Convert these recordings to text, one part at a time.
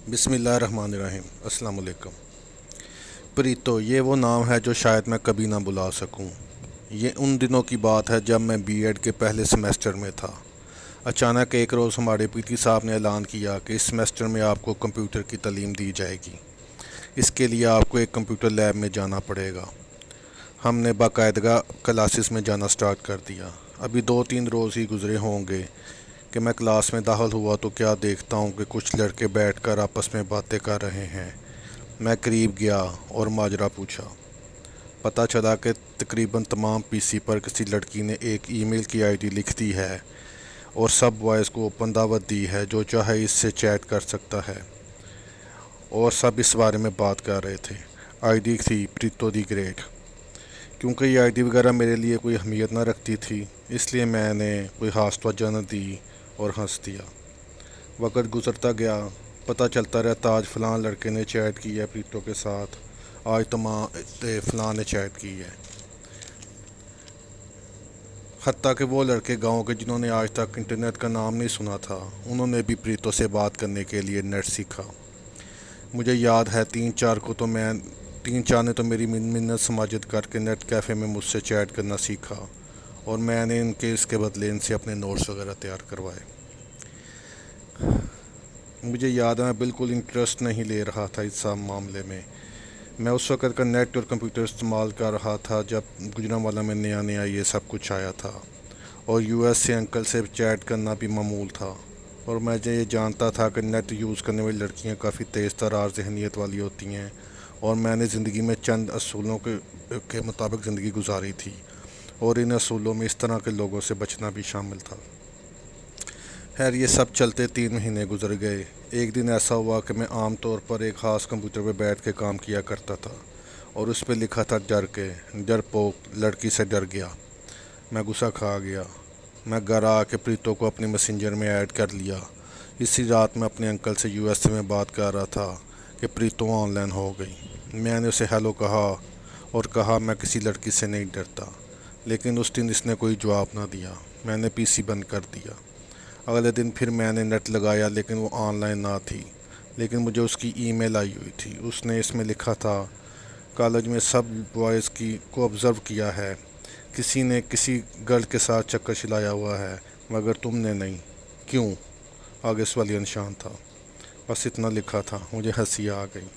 बिस्मिल्लाहिर्रहमानिर्रहीम। अस्सलाम वालेकुम। प्रीतो, ये वो नाम है जो शायद मैं कभी ना भुला सकूं। ये उन दिनों की बात है जब मैं बीएड के पहले सेमेस्टर में था। अचानक एक रोज़ हमारे पीटी साहब ने ऐलान किया कि इस सेमेस्टर में आपको कंप्यूटर की तालीम दी जाएगी। इसके लिए आपको एक कंप्यूटर लैब में जाना पड़ेगा। हमने बाकायदगा क्लासेस में जाना स्टार्ट कर दिया। अभी 2-3 रोज़ ही गुजरे होंगे कि मैं क्लास में दाखिल हुआ तो क्या देखता हूँ कि कुछ लड़के बैठकर आपस में बातें कर रहे हैं। मैं करीब गया और माजरा पूछा। पता चला कि तकरीबन तमाम पीसी पर किसी लड़की ने एक ईमेल की आईडी लिख दी है और सब बॉयज़ को ओपन दावत दी है, जो चाहे इससे चैट कर सकता है। और सब इस बारे में बात कर रहे थे। आईडी थी प्रीतो दी ग्रेट। क्योंकि ये आईडी वगैरह मेरे लिए कोई अहमियत ना रखती थी, इसलिए मैंने कोई खास तवज्जो न दी और हंस दिया। वक्त गुजरता गया, पता चलता रहता आज फ़लाँ लड़के ने चैट की है प्रीतो के साथ, आज फ़लाँ ने चैट की है। हत्ता कि वो लड़के गांव के जिन्होंने आज तक इंटरनेट का नाम नहीं सुना था, उन्होंने भी प्रीतो से बात करने के लिए नेट सीखा। मुझे याद है 3-4 ने तो मेरी मिन्नत समाजत करके नेट कैफ़े में मुझसे चैट करना सीखा और मैंने इनके इसके बदले इनसे अपने नोट्स वगैरह तैयार करवाए। मुझे याद है मैं बिल्कुल इंटरेस्ट नहीं ले रहा था इस सब मामले में। मैं उस वक़्त का नेट और कंप्यूटर इस्तेमाल कर रहा था जब गुजरांवाला में नया नया ये सब कुछ आया था और यूएस से अंकल से चैट करना भी मामूल था। और मैं ये जानता था कि नेट यूज़ करने वाली लड़कियां काफ़ी तेज़ तरार ज़हनियत वाली होती हैं और मैंने ज़िंदगी में चंद असूलों के मुताबिक ज़िंदगी गुजारी थी और इन असूलों में इस तरह के लोगों से बचना भी शामिल था। खैर, ये सब चलते 3 महीने गुजर गए। एक दिन ऐसा हुआ कि मैं आम तौर पर एक ख़ास कंप्यूटर पर बैठ के काम किया करता था और उस पर लिखा था डरपोक लड़की से डर गया। मैं गुस्सा खा गया। मैं घर आके प्रीतो को अपने मैसेंजर में ऐड कर लिया। इसी रात मैं अपने अंकल से यूएसए में बात कर रहा था कि प्रीतो ऑनलाइन हो गई। मैंने उसे हेलो कहा और कहा मैं किसी लड़की से नहीं डरता, लेकिन उस दिन इसने कोई जवाब ना दिया। मैंने पीसी बंद कर दिया। अगले दिन फिर मैंने नेट लगाया, लेकिन वो ऑनलाइन ना थी। लेकिन मुझे उसकी ईमेल आई हुई थी। उसने इसमें लिखा था, कॉलेज में सब बॉयज़ को ऑब्ज़र्व किया है, किसी ने किसी गर्ल के साथ चक्कर चलाया हुआ है मगर तुमने नहीं, क्यों? आगे सवालिया निशान था। बस इतना लिखा था। मुझे हंसी आ गई।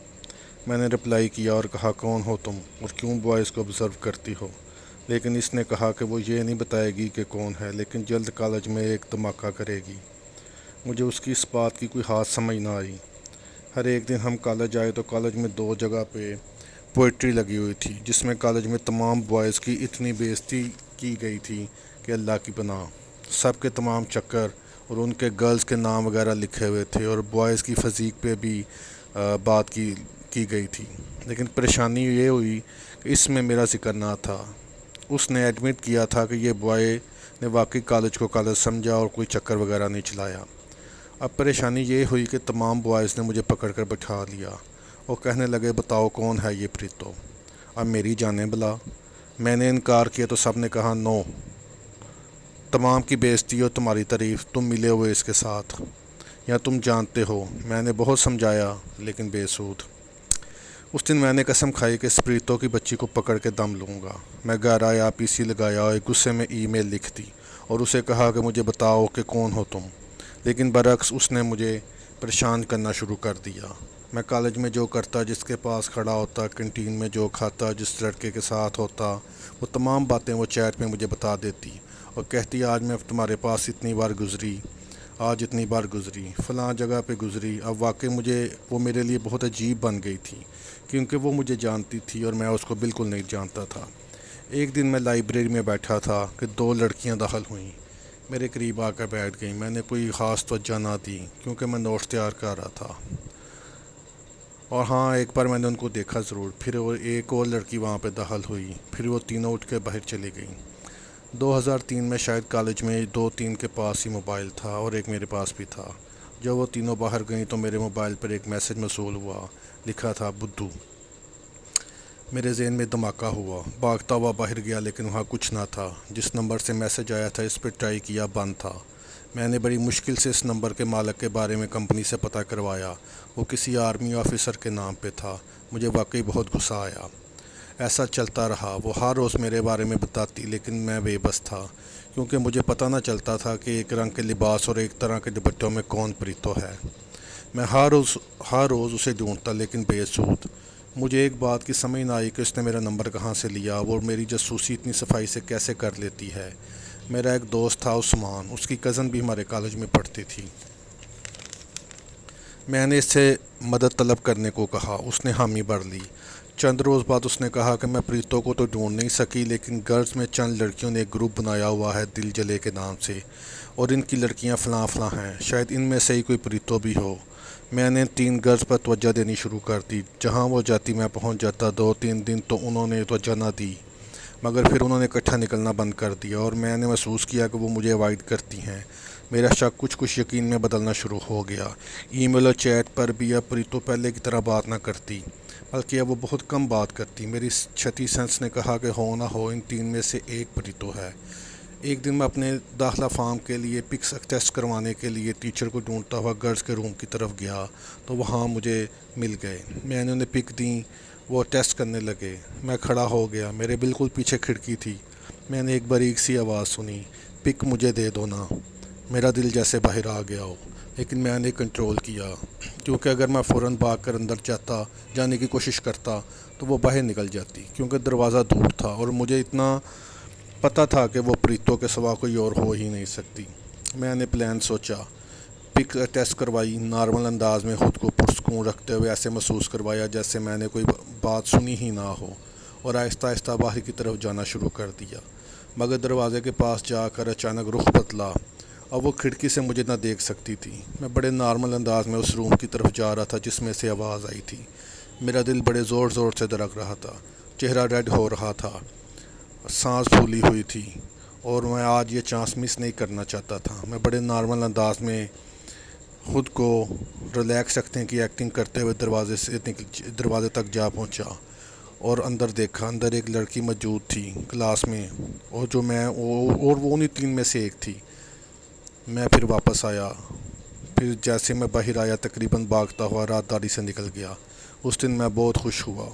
मैंने रिप्लाई किया और कहा, कौन हो तुम और क्यों बॉयज़ को ऑब्ज़र्व करती हो? लेकिन इसने कहा कि वो ये नहीं बताएगी कि कौन है, लेकिन जल्द कॉलेज में एक धमाका करेगी। मुझे उसकी इस बात की कोई खास समझ ना आई। हर एक दिन हम कॉलेज आए तो कॉलेज में 2 जगह पे पोइट्री लगी हुई थी, जिसमें कॉलेज में तमाम बॉयज़ की इतनी बेइज्जती की गई थी कि अल्लाह की पनाह। सब के तमाम चक्कर और उनके गर्ल्स के नाम वगैरह लिखे हुए थे और बॉयज़ की फ़िज़ीक पे भी बात की गई थी। लेकिन परेशानी ये हुई कि इसमें मेरा ज़िक्र ना था। उसने एडमिट किया था कि ये बॉय ने वाकई कॉलेज को कॉलेज समझा और कोई चक्कर वगैरह नहीं चलाया। अब परेशानी ये हुई कि तमाम बॉयज़ ने मुझे पकड़ कर बैठा लिया और कहने लगे, बताओ कौन है ये प्रीतो? अब मेरी जाने भला। मैंने इनकार किया तो सब ने कहा, नो, तमाम की बेइज्जती और तुम्हारी तारीफ़, तुम मिले हुए इसके साथ या तुम जानते हो। मैंने बहुत समझाया लेकिन बेसूद। उस दिन मैंने कसम खाई कि इस प्रीतो की बच्ची को पकड़ के दम लूँगा। मैं घर आया, पीसी लगाया और गुस्से में ईमेल लिख दी और उसे कहा कि मुझे बताओ कि कौन हो तुम। लेकिन बरअक्स उसने मुझे परेशान करना शुरू कर दिया। मैं कॉलेज में जो करता, जिसके पास खड़ा होता, कैंटीन में जो खाता, जिस लड़के के साथ होता, वो तमाम बातें वो चैट में मुझे बता देती और कहती, आज मैं तुम्हारे पास इतनी बार गुज़री, आज इतनी बार गुज़री, फ़लाँ जगह पे गुज़री। अब वाकई वो मेरे लिए बहुत अजीब बन गई थी, क्योंकि वो मुझे जानती थी और मैं उसको बिल्कुल नहीं जानता था। एक दिन मैं लाइब्रेरी में बैठा था कि 2 लड़कियां दाखिल हुईं। मेरे करीब आकर बैठ गईं। मैंने कोई ख़ास तवज्जो ना दी क्योंकि मैं नोट्स तैयार कर रहा था। और हाँ, एक बार मैंने उनको देखा ज़रूर। फिर वो एक और लड़की वहाँ पे दाखिल हुई। फिर वो तीनों उठ के बाहर चली गईं। 2003 में शायद कॉलेज में 2-3 के पास ही मोबाइल था और एक मेरे पास भी था। जब वो तीनों बाहर गईं तो मेरे मोबाइल पर एक मैसेज मौसूल हुआ। लिखा था, बुद्धू। मेरे ज़हन में धमाका हुआ। भागता हुआ बाहर गया, लेकिन वहाँ कुछ ना था। जिस नंबर से मैसेज आया था इस पर ट्राई किया, बंद था। میں نے بڑی مشکل سے اس نمبر کے مالک کے بارے میں کمپنی سے پتہ کروایا۔ وہ کسی آرمی آفیسر کے نام پہ تھا۔ مجھے واقعی بہت غصہ آیا۔ ایسا چلتا رہا۔ وہ ہر روز میرے بارے میں بتاتی، لیکن میں بے بس تھا، کیونکہ مجھے پتہ نہ چلتا تھا کہ ایک رنگ کے لباس اور ایک طرح کے دوپٹوں میں کون پریتو ہے۔ میں ہر روز اسے ڈھونڈتا، لیکن بے سود۔ مجھے ایک بات کی سمجھ نہ آئی کہ اس نے میرا نمبر کہاں سے لیا، اور میری جاسوسی اتنی صفائی سے کیسے کر لیتی ہے۔ میرا ایک دوست تھا عثمان، اس کی کزن بھی ہمارے کالج میں پڑھتی تھی۔ میں نے اس سے مدد طلب کرنے کو کہا، اس نے حامی بھر لی۔ چند روز بعد اس نے کہا کہ میں پریتو کو تو ڈھونڈ نہیں سکی، لیکن گرلز میں چند لڑکیوں نے ایک گروپ بنایا ہوا ہے دل جلے کے نام سے، اور ان کی لڑکیاں فلاں فلاں ہیں، شاید ان میں سے ہی کوئی پریتو بھی ہو۔ میں نے 3 گرلز پر توجہ دینی شروع کر دی۔ جہاں وہ جاتی میں پہنچ جاتا۔ 2-3 دن تو انہوں نے توجہ نہ دی، مگر پھر انہوں نے اکٹھا نکلنا بند کر دیا، اور میں نے محسوس کیا کہ وہ مجھے اوائڈ کرتی ہیں۔ میرا شک کچھ یقین میں بدلنا شروع ہو گیا۔ ای میل اور چیٹ پر بھی اب پریتو پہلے کی طرح بات نہ کرتی، بلکہ اب وہ بہت کم بات کرتی۔ میری چھٹی سینس نے کہا کہ ہو نہ ہو ان 3 میں سے ایک پریتو ہے۔ ایک دن میں اپنے داخلہ فارم کے لیے پکس ٹیسٹ کروانے کے لیے ٹیچر کو ڈھونڈتا ہوا گرلز کے روم کی طرف گیا، تو وہاں مجھے مل گئے۔ میں نے انہیں پک دیں، وہ ٹیسٹ کرنے لگے۔ میں کھڑا ہو گیا، میرے بالکل پیچھے کھڑکی تھی۔ میں نے ایک باریک سی آواز سنی، پک مجھے دے دو نا۔ میرا دل جیسے باہر آ گیا ہو، لیکن میں نے کنٹرول کیا، کیونکہ اگر میں فوراً بھاگ کر اندر جانے کی کوشش کرتا تو وہ باہر نکل جاتی، کیونکہ دروازہ دور تھا، اور مجھے اتنا پتہ تھا کہ وہ پریتو کے سوا کوئی اور ہو ہی نہیں سکتی۔ میں نے پلان سوچا، پک ٹیسٹ کروائی، نارمل انداز میں خود کو پرسکون رکھتے ہوئے ایسے محسوس کروایا جیسے میں نے کوئی بات سنی ہی نہ ہو، اور آہستہ آہستہ باہر کی طرف جانا شروع کر دیا۔ مگر دروازے کے پاس جا کر اچانک رخ بدلا، اور وہ کھڑکی سے مجھے نہ دیکھ سکتی تھی۔ میں بڑے نارمل انداز میں اس روم کی طرف جا رہا تھا جس میں سے آواز آئی تھی۔ میرا دل بڑے زور سے دھڑک رہا تھا، چہرہ ریڈ ہو رہا تھا، سانس پھولی ہوئی تھی، اور میں آج یہ چانس مس نہیں کرنا چاہتا تھا۔ میں بڑے نارمل انداز میں خود کو ریلیکس رکھنے کی ایکٹنگ کرتے ہوئے دروازے تک جا پہنچا، اور اندر دیکھا۔ اندر ایک لڑکی موجود تھی کلاس میں، اور وہ انہیں 3 میں سے ایک تھی۔ میں پھر واپس آیا۔ پھر جیسے میں باہر آیا، تقریباً بھاگتا ہوا رات داری سے نکل گیا۔ اس دن میں بہت خوش ہوا۔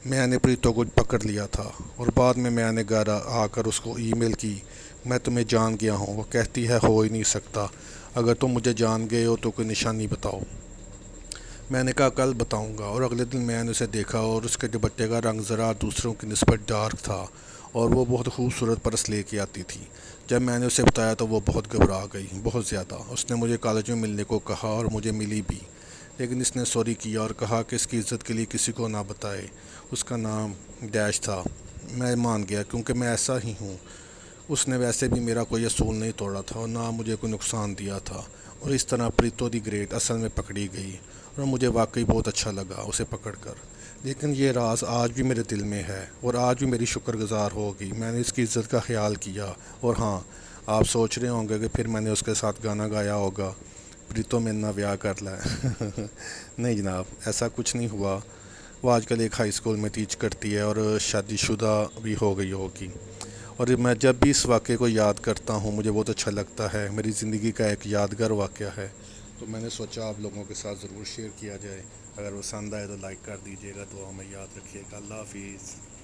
میں نے پریتو کو پکڑ لیا تھا، اور بعد میں نے گھر آ کر اس کو ای میل کی، میں تمہیں جان گیا ہوں۔ وہ کہتی ہے ہو ہی نہیں سکتا، اگر تم مجھے جان گئے ہو تو کوئی نشانی بتاؤ۔ میں نے کہا کل بتاؤں گا، اور اگلے دن میں نے اسے دیکھا، اور اس کے دوپٹے کا رنگ ذرا دوسروں کی نسبت ڈارک تھا، اور وہ بہت خوبصورت پرس لے کے آتی تھی۔ جب میں نے اسے بتایا تو وہ بہت گھبرا گئی، بہت زیادہ۔ اس نے مجھے کالج میں ملنے کو کہا، اور مجھے ملی بھی، لیکن اس نے سوری کیا اور کہا کہ اس کی عزت کے لیے کسی کو نہ بتائے۔ اس کا نام ڈیش تھا۔ میں مان گیا، کیونکہ میں ایسا ہی ہوں۔ اس نے ویسے بھی میرا کوئی اصول نہیں توڑا تھا، اور نہ مجھے کوئی نقصان دیا تھا، اور اس طرح پریتو دی گریٹ اصل میں پکڑی گئی، اور مجھے واقعی بہت اچھا لگا اسے پکڑ کر۔ لیکن یہ راز آج بھی میرے دل میں ہے، اور آج بھی میری شکر گزار ہوگی میں نے اس کی عزت کا خیال کیا۔ اور ہاں، آپ سوچ رہے ہوں گے کہ پھر میں نے اس کے ساتھ گانا گایا ہوگا، پریتو میں نہ بیاہ کر لے۔ نہیں جناب، ایسا کچھ نہیں ہوا۔ وہ آج کل ایک ہائی اسکول میں ٹیچ کرتی ہے، اور شادی شدہ بھی ہو گئی ہوگی۔ اور میں جب بھی اس واقعے کو یاد کرتا ہوں مجھے بہت اچھا لگتا ہے، میری زندگی کا ایک یادگار واقعہ ہے، تو میں نے سوچا آپ لوگوں کے ساتھ ضرور شیئر کیا جائے۔ اگر پسند آئے تو لائک کر دیجیے گا، دعا میں یاد رکھیے گا۔ اللہ حافظ۔